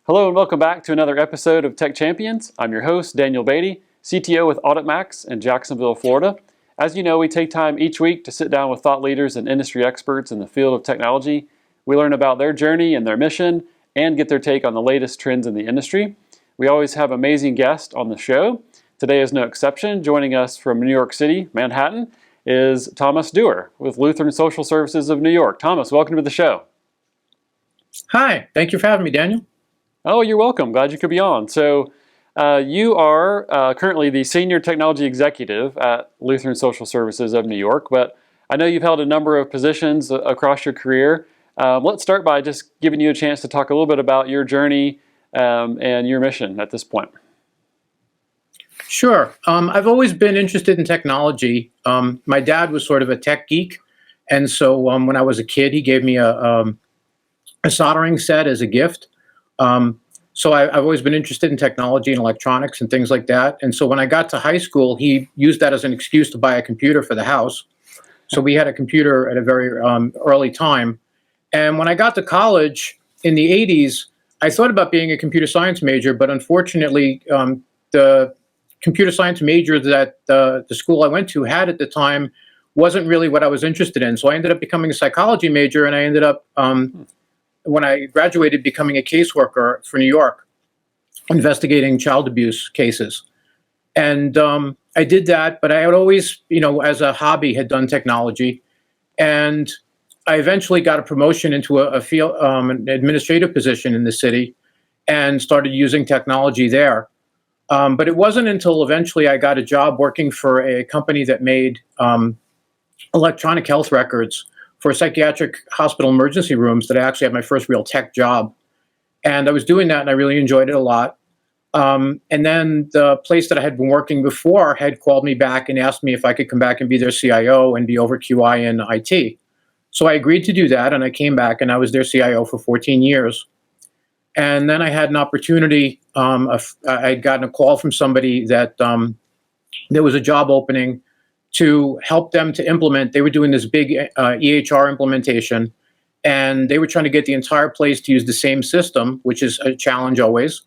Hello and welcome back to another episode of Tech Champions. I'm your host, Daniel Beaty, CTO with AuditMax in Jacksonville, Florida. As you know, we take time each week to sit down with thought leaders and industry experts in the field of technology. We learn about their journey and their mission and get their take on the latest trends in the industry. We always have amazing guests on the show. Today is no exception. Joining us from New York City, Manhattan, is Thomas Dewar with Lutheran Social Services of New York. Thomas, welcome to the show. Hi, thank you for having me, Daniel. Oh, you're welcome. Glad you could be on. So you are currently the Senior Technology Executive at Lutheran Social Services of New York, but I know you've held a number of positions across your career. Let's start by just giving you a chance to talk a little bit about your journey and your mission at this point. Sure. I've always been interested in technology. My dad was sort of a tech geek, and so when I was a kid, he gave me a soldering set as a gift. So I've always been interested in technology and electronics and things like that. And so when I got to high school, he used that as an excuse to buy a computer for the house. So we had a computer at a very early time. And when I got to college in the 80s, I thought about being a computer science major, but unfortunately, the computer science major that the school I went to had at the time wasn't really what I was interested in. So I ended up becoming a psychology major, and I ended up, when I graduated, becoming a caseworker for New York, investigating child abuse cases. And I did that, but I had always, as a hobby, had done technology. And I eventually got a promotion into a field, an administrative position in the city, and started using technology there. But it wasn't until eventually I got a job working for a company that made electronic health records for psychiatric hospital emergency rooms that I actually had my first real tech job. And I was doing that, and I really enjoyed it a lot. And then the place that I had been working before had called me back and asked me if I could come back and be their CIO and be over QI and IT. So I agreed to do that, and I came back, and I was their CIO for 14 years. And then I had an opportunity. I'd gotten a call from somebody that there was a job opening to help them to implement. They were doing this big EHR implementation, and they were trying to get the entire place to use the same system, which is a challenge always.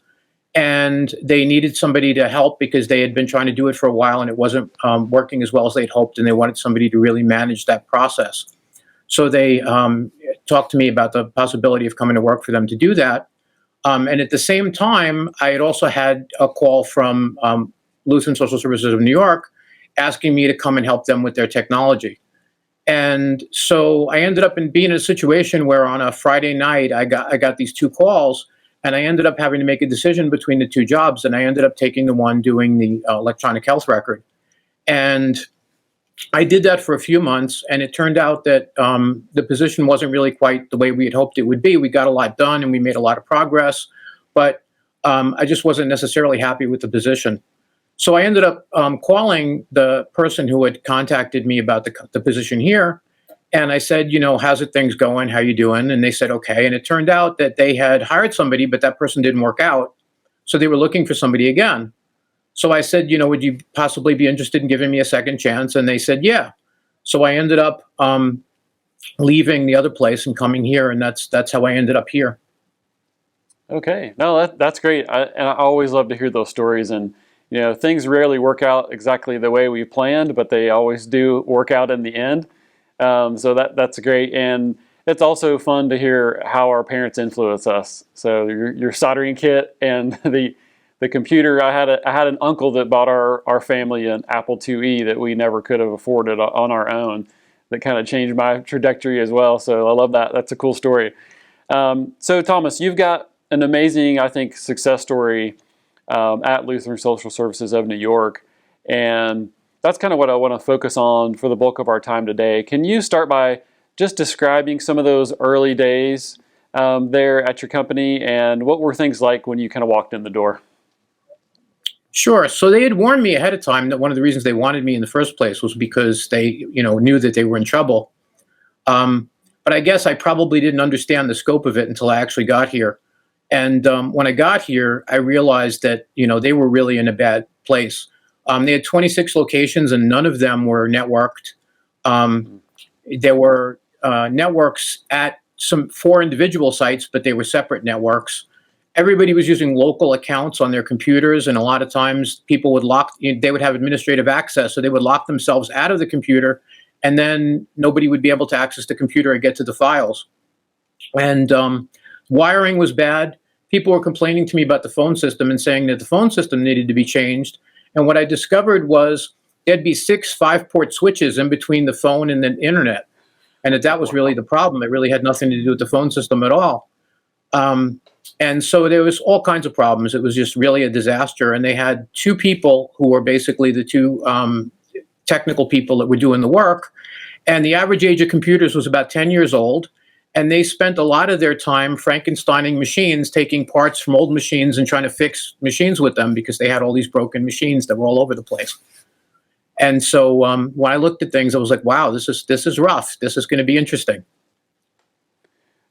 And they needed somebody to help because they had been trying to do it for a while, and it wasn't working as well as they'd hoped, and they wanted somebody to really manage that process. So they talked to me about the possibility of coming to work for them to do that. And at the same time, I had also had a call from Lutheran Social Services of New York asking me to come and help them with their technology. And so I ended up being in a situation where on a Friday night, I got these two calls, and I ended up having to make a decision between the two jobs, and I ended up taking the one doing the electronic health record. And I did that for a few months, and it turned out that the position wasn't really quite the way we had hoped it would be. We got a lot done, and we made a lot of progress, but I just wasn't necessarily happy with the position. So I ended up calling the person who had contacted me about the position here, and I said, how's it things going? How you doing? And they said, okay. And it turned out that they had hired somebody, but that person didn't work out, so they were looking for somebody again. So I said, would you possibly be interested in giving me a second chance? And they said, yeah. So I ended up leaving the other place and coming here, and that's how I ended up here. Okay, no, that's great. And I always love to hear those stories. And things rarely work out exactly the way we planned, but they always do work out in the end. So that's great. And it's also fun to hear how our parents influence us. So your soldering kit and the computer. I had an uncle that bought our family an Apple IIe that we never could have afforded on our own. That kind of changed my trajectory as well. So I love that. That's a cool story. So Thomas, you've got an amazing, I think, success story at Lutheran Social Services of New York, and that's kind of what I want to focus on for the bulk of our time today. Can you start by just describing some of those early days there at your company, and what were things like when you kind of walked in the door? Sure. So they had warned me ahead of time that one of the reasons they wanted me in the first place was because they, knew that they were in trouble. But I guess I probably didn't understand the scope of it until I actually got here. And when I got here, I realized that, they were really in a bad place. They had 26 locations, and none of them were networked. There were networks at 4 individual sites, but they were separate networks. everybody was using local accounts on their computers, and a lot of times people would they would have administrative access, so they would lock themselves out of the computer, and then nobody would be able to access the computer and get to the files. And wiring was bad. People were complaining to me about the phone system and saying that the phone system needed to be changed. And what I discovered was there'd be 6 5-port switches in between the phone and the internet. And that was really the problem. It really had nothing to do with the phone system at all. And so there was all kinds of problems. It was just really a disaster. And they had 2 people who were basically the 2 technical people that were doing the work. And the average age of computers was about 10 years old. And they spent a lot of their time Frankensteining machines, taking parts from old machines and trying to fix machines with them because they had all these broken machines that were all over the place. And so when I looked at things, I was like, wow, this is rough. This is going to be interesting.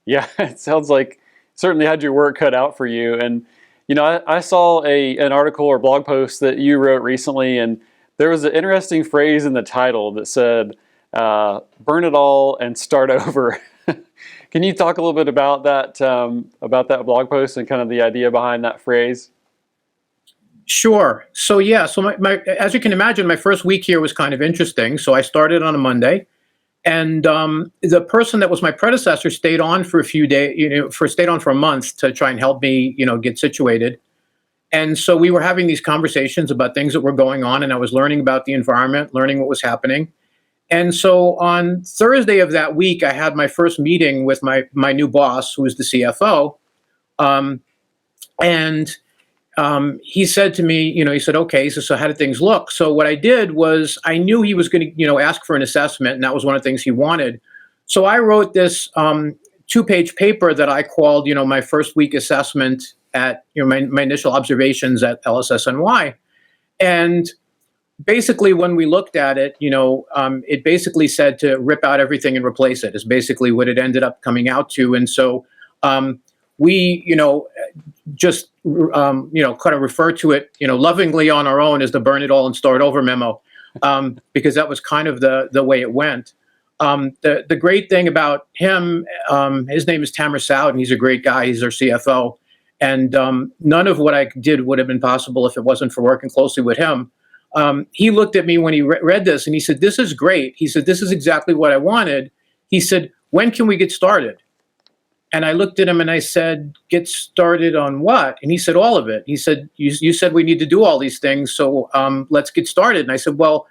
Yeah, it sounds like certainly had your work cut out for you. And, you know, I saw an article or blog post that you wrote recently, and there was an interesting phrase in the title that said, burn it all and start over. Can you talk a little bit about that blog post and kind of the idea behind that phrase? Sure. So yeah, so as you can imagine, my first week here was kind of interesting. So I started on a Monday, and the person that was my predecessor stayed on for a few days, stayed on for a month to try and help me, get situated. And so we were having these conversations about things that were going on, and I was learning about the environment, learning what was happening. And so on Thursday of that week, I had my first meeting with my new boss, who was the CFO. He said to me, he said, okay, so how did things look? So what I did was I knew he was going to, ask for an assessment, and that was one of the things he wanted. So I wrote this 2-page paper that I called, my first week assessment at, my initial observations at LSSNY. And basically, when we looked at it, it basically said to rip out everything and replace it is basically what it ended up coming out to. And so we, just, kind of refer to it, lovingly on our own as the burn it all and start over memo, because that was kind of the way it went. The great thing about him, his name is Tamer Soud, and he's a great guy. He's our CFO. And none of what I did would have been possible if it wasn't for working closely with him. He looked at me when he read this, and he said, this is great. He said, this is exactly what I wanted. He said, when can we get started? And I looked at him and I said, get started on what? And he said, all of it. He said, you said we need to do all these things, so let's get started. And I said, well,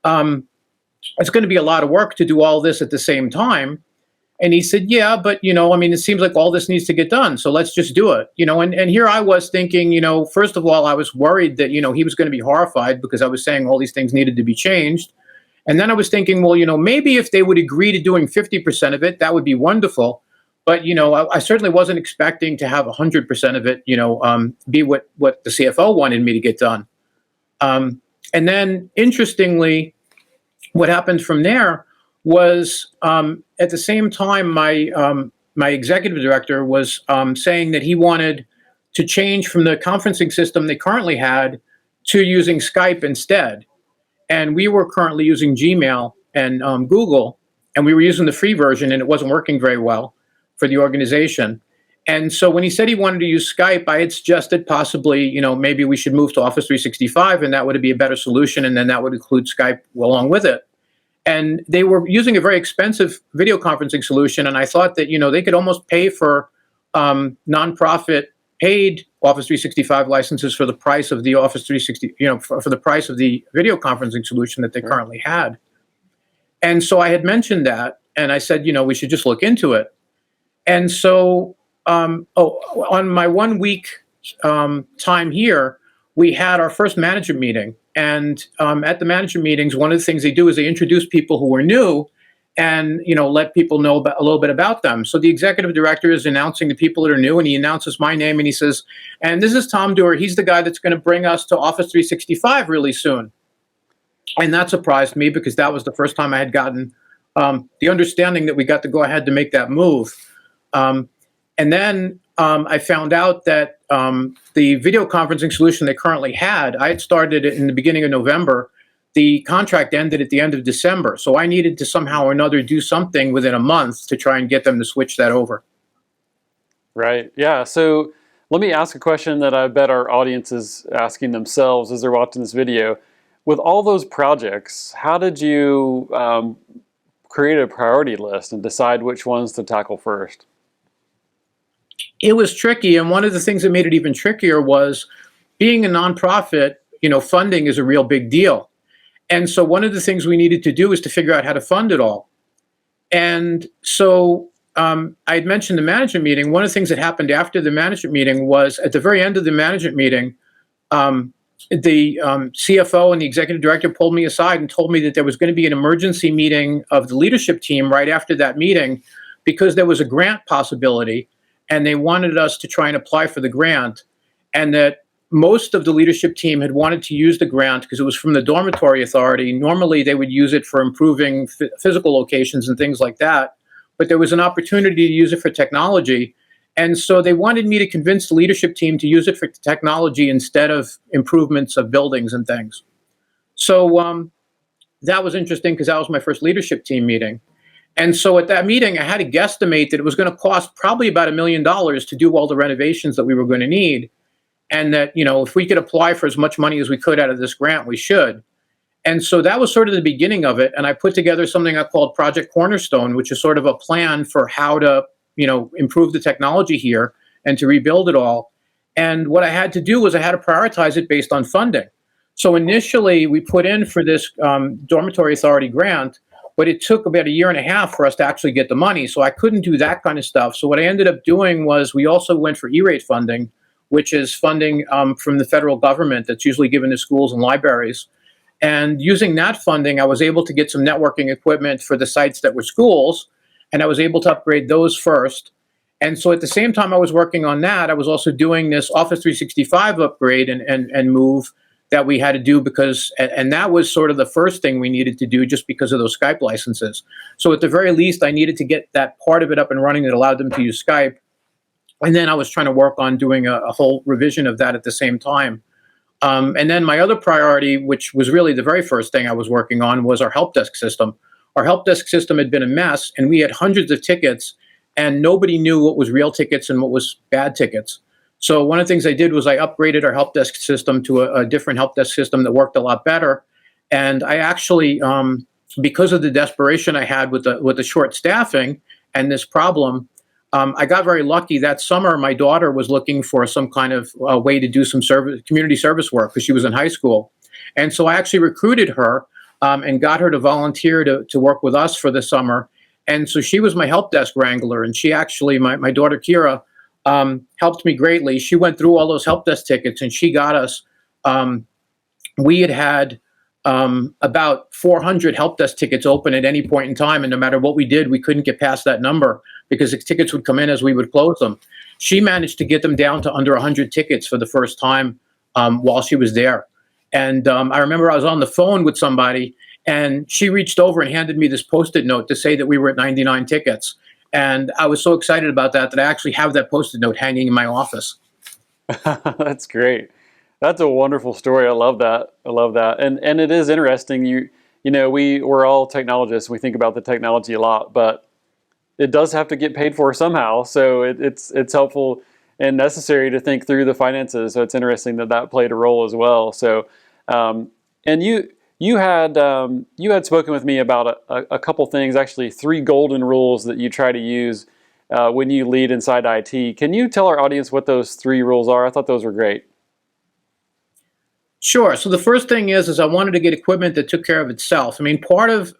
it's going to be a lot of work to do all this at the same time. And he said, yeah, but, it seems like all this needs to get done, so let's just do it. And here I was thinking, first of all, I was worried that, he was going to be horrified because I was saying all these things needed to be changed. And then I was thinking, well, maybe if they would agree to doing 50% of it, that would be wonderful. But, I certainly wasn't expecting to have 100% of it, be what the CFO wanted me to get done. And then, interestingly, what happened from there was at the same time, my executive director was saying that he wanted to change from the conferencing system they currently had to using Skype instead. And we were currently using Gmail and Google, and we were using the free version, and it wasn't working very well for the organization. And so when he said he wanted to use Skype, I had suggested possibly, maybe we should move to Office 365, and that would be a better solution, and then that would include Skype along with it. And they were using a very expensive video conferencing solution, and I thought that, they could almost pay for nonprofit paid Office 365 licenses for the price of the Office 360, for the price of the video conferencing solution that they currently had. And so I had mentioned that, and I said, we should just look into it. And so on my 1 week time here, we had our first management meeting. And at the management meetings, one of the things they do is they introduce people who are new and, let people know a little bit about them. So the executive director is announcing the people that are new, and he announces my name, and he says, and this is Tom Dewar. He's the guy that's going to bring us to Office 365 really soon. And that surprised me because that was the first time I had gotten the understanding that we got to go ahead to make that move. And then I found out that the video conferencing solution they currently had, I had started it in the beginning of November. The contract ended at the end of December. So I needed to somehow or another do something within a month to try and get them to switch that over. Right. Yeah. So Let me ask a question that I bet our audience is asking themselves as they're watching this video. With all those projects, how did you create a priority list and decide which ones to tackle first? It was tricky, and one of the things that made it even trickier was being a nonprofit. Funding is a real big deal. And so one of the things we needed to do is to figure out how to fund it all. And so I had mentioned the management meeting. One of the things that happened after the management meeting was at the very end of the management meeting, the CFO and the executive director pulled me aside and told me that there was going to be an emergency meeting of the leadership team right after that meeting because there was a grant possibility and they wanted us to try and apply for the grant, and that most of the leadership team had wanted to use the grant because it was from the dormitory authority. Normally they would use it for improving physical locations and things like that, but there was an opportunity to use it for technology. And so they wanted me to convince the leadership team to use it for technology instead of improvements of buildings and things. So that was interesting because that was my first leadership team meeting. And so at that meeting, I had to guesstimate that it was going to cost probably about $1 million to do all the renovations that we were going to need. And that, if we could apply for as much money as we could out of this grant, we should. And so that was sort of the beginning of it. And I put together something I called Project Cornerstone, which is sort of a plan for how to, improve the technology here and to rebuild it all. And what I had to do was I had to prioritize it based on funding. So initially we put in for this dormitory authority grant, but it took about 1.5 years for us to actually get the money. So I couldn't do that kind of stuff. So what I ended up doing was we also went for E-rate funding, which is funding from the federal government that's usually given to schools and libraries. And using that funding, I was able to get some networking equipment for the sites that were schools, and I was able to upgrade those first. And so at the same time I was working on that, I was also doing this Office 365 upgrade and move that we had to do because, and that was sort of the first thing we needed to do just because of those Skype licenses. So at the very least, I needed to get that part of it up and running that allowed them to use Skype. And then I was trying to work on doing a whole revision of that at the same time. And then my other priority, which was really the very first thing I was working on, was our help desk system. Our help desk system had been a mess, and we had hundreds of tickets, and nobody knew what was real tickets and what was bad tickets. So one of the things I did was I upgraded our help desk system to a different help desk system that worked a lot better. And I actually, because of the desperation I had with the short staffing and this problem, I got very lucky. That summer, my daughter was looking for some kind of way to do some community service work because she was in high school. And so I actually recruited her and got her to volunteer to work with us for the summer. And so she was my help desk wrangler. And she actually, my daughter Kira, helped me greatly. She went through all those help desk tickets and she got us, we had about 400 help desk tickets open at any point in time. And no matter what we did, we couldn't get past that number because the tickets would come in as we would close them. She managed to get them down to under 100 tickets for the first time while she was there. And I remember I was on the phone with somebody and she reached over and handed me this Post-it note to say that we were at 99 tickets. And I was so excited about that I actually have that Post-it note hanging in my office. That's great. That's a wonderful story. I love that. I love that. And it is interesting. We're all technologists. We think about the technology a lot, but it does have to get paid for somehow. So it's helpful and necessary to think through the finances. So it's interesting that played a role as well. So, and you had spoken with me about a couple things, actually 3 golden rules that you try to use when you lead inside IT. Can you tell our audience what those 3 rules are? I thought those were great. Sure. So the first thing is I wanted to get equipment that took care of itself. I mean, part of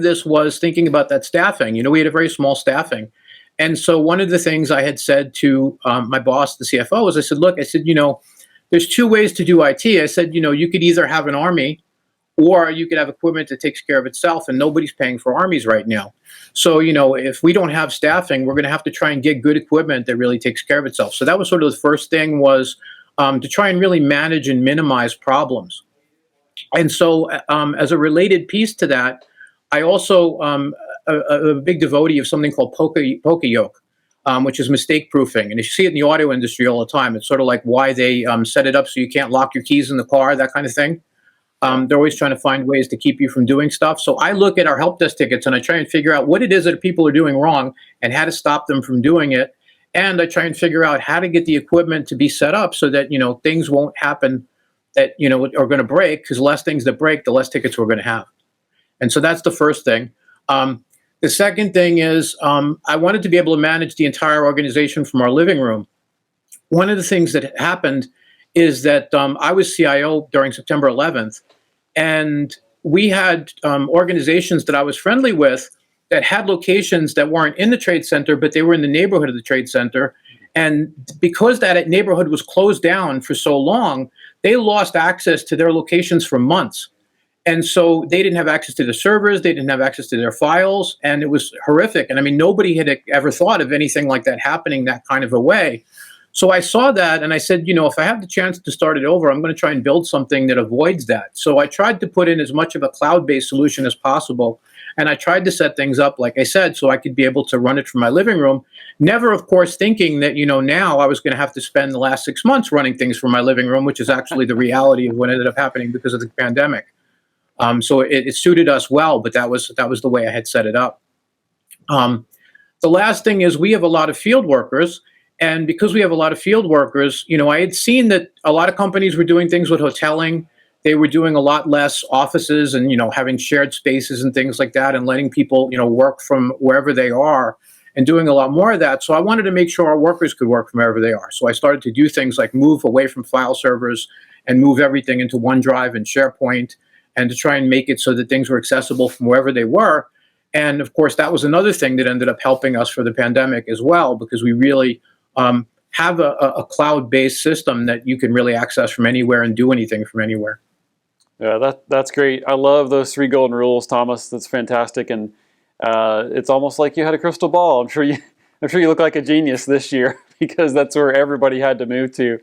this was thinking about that staffing. We had a very small staffing. And so one of the things I had said to my boss, the CFO, was I said, there's 2 ways to do IT. I said, you could either have an army or you could have equipment that takes care of itself, and nobody's paying for armies right now. So, if we don't have staffing, we're going to have to try and get good equipment that really takes care of itself. So that was sort of the first thing, was to try and really manage and minimize problems. And so as a related piece to that, I also a big devotee of something called poka-yoke, which is mistake proofing. And you see it in the auto industry all the time. It's sort of like why they set it up so you can't lock your keys in the car, that kind of thing. They're always trying to find ways to keep you from doing stuff. So I look at our help desk tickets and I try and figure out what it is that people are doing wrong and how to stop them from doing it. and I try and figure out how to get the equipment to be set up so that, things won't happen that, are going to break, because the less things that break, the less tickets we're going to have. And so that's the first thing. The second thing is I wanted to be able to manage the entire organization from our living room. One of the things that happened is that I was CIO during September 11th, and we had organizations that I was friendly with that had locations that weren't in the trade center, but they were in the neighborhood of the trade center. And because that neighborhood was closed down for so long, they lost access to their locations for months. And so they didn't have access to the servers, they didn't have access to their files, and it was horrific. And I mean, nobody had ever thought of anything like that happening that kind of a way. So I saw that and I said, if I have the chance to start it over, I'm going to try and build something that avoids that. So I tried to put in as much of a cloud-based solution as possible. And I tried to set things up, like I said, so I could be able to run it from my living room. Never, of course, thinking that, now I was going to have to spend the last 6 months running things from my living room, which is actually the reality of what ended up happening because of the pandemic. So it suited us well, but that was the way I had set it up. The last thing is we have a lot of field workers. And because we have a lot of field workers, I had seen that a lot of companies were doing things with hoteling. They were doing a lot less offices and, having shared spaces and things like that and letting people, work from wherever they are and doing a lot more of that. So I wanted to make sure our workers could work from wherever they are. So I started to do things like move away from file servers and move everything into OneDrive and SharePoint and to try and make it so that things were accessible from wherever they were. And of course, that was another thing that ended up helping us for the pandemic as well, because we really have a cloud-based system that you can really access from anywhere and do anything from anywhere. Yeah, that's great. I love those 3 golden rules, Thomas. That's fantastic, and it's almost like you had a crystal ball. I'm sure you look like a genius this year because that's where everybody had to move to,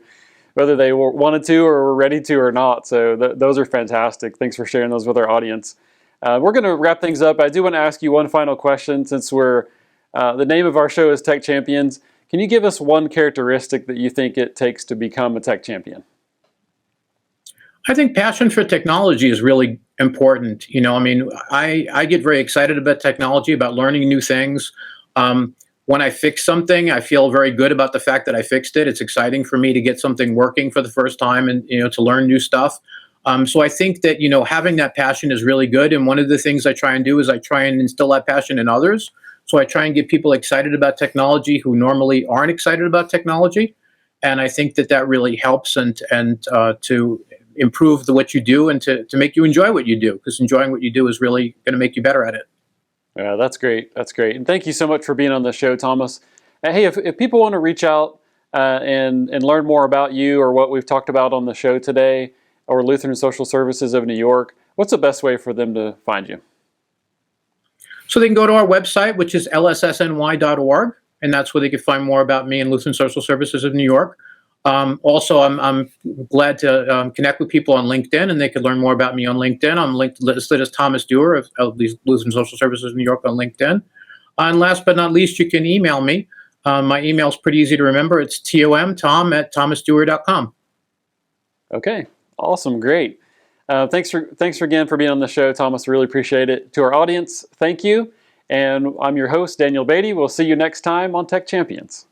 whether they wanted to or were ready to or not. So those are fantastic. Thanks for sharing those with our audience. We're going to wrap things up. I do want to ask you one final question, since the name of our show is Tech Champions. Can you give us one characteristic that you think it takes to become a tech champion? I think passion for technology is really important. I get very excited about technology, about learning new things. When I fix something, I feel very good about the fact that I fixed it. It's exciting for me to get something working for the first time and, to learn new stuff. So I think that, having that passion is really good. And one of the things I try and do is I try and instill that passion in others. So I try and get people excited about technology who normally aren't excited about technology. And I think that really helps and to improve what you do and to make you enjoy what you do, because enjoying what you do is really going to make you better at it. Yeah, that's great. That's great. And thank you so much for being on the show, Thomas. Hey, if people want to reach out and learn more about you or what we've talked about on the show today, or Lutheran Social Services of New York, what's the best way for them to find you? So they can go to our website, which is lssny.org, and that's where they can find more about me and Lutheran Social Services of New York. Also, I'm glad to connect with people on LinkedIn, and they can learn more about me on LinkedIn. I'm listed as Thomas Dewar of the Lutheran Social Services of New York on LinkedIn. And last but not least, you can email me. My email is pretty easy to remember. It's tom@thomasdewar.com. Okay, awesome, great. Thanks again for being on the show, Thomas. Really appreciate it. To our audience, thank you. And I'm your host, Daniel Beaty. We'll see you next time on Tech Champions.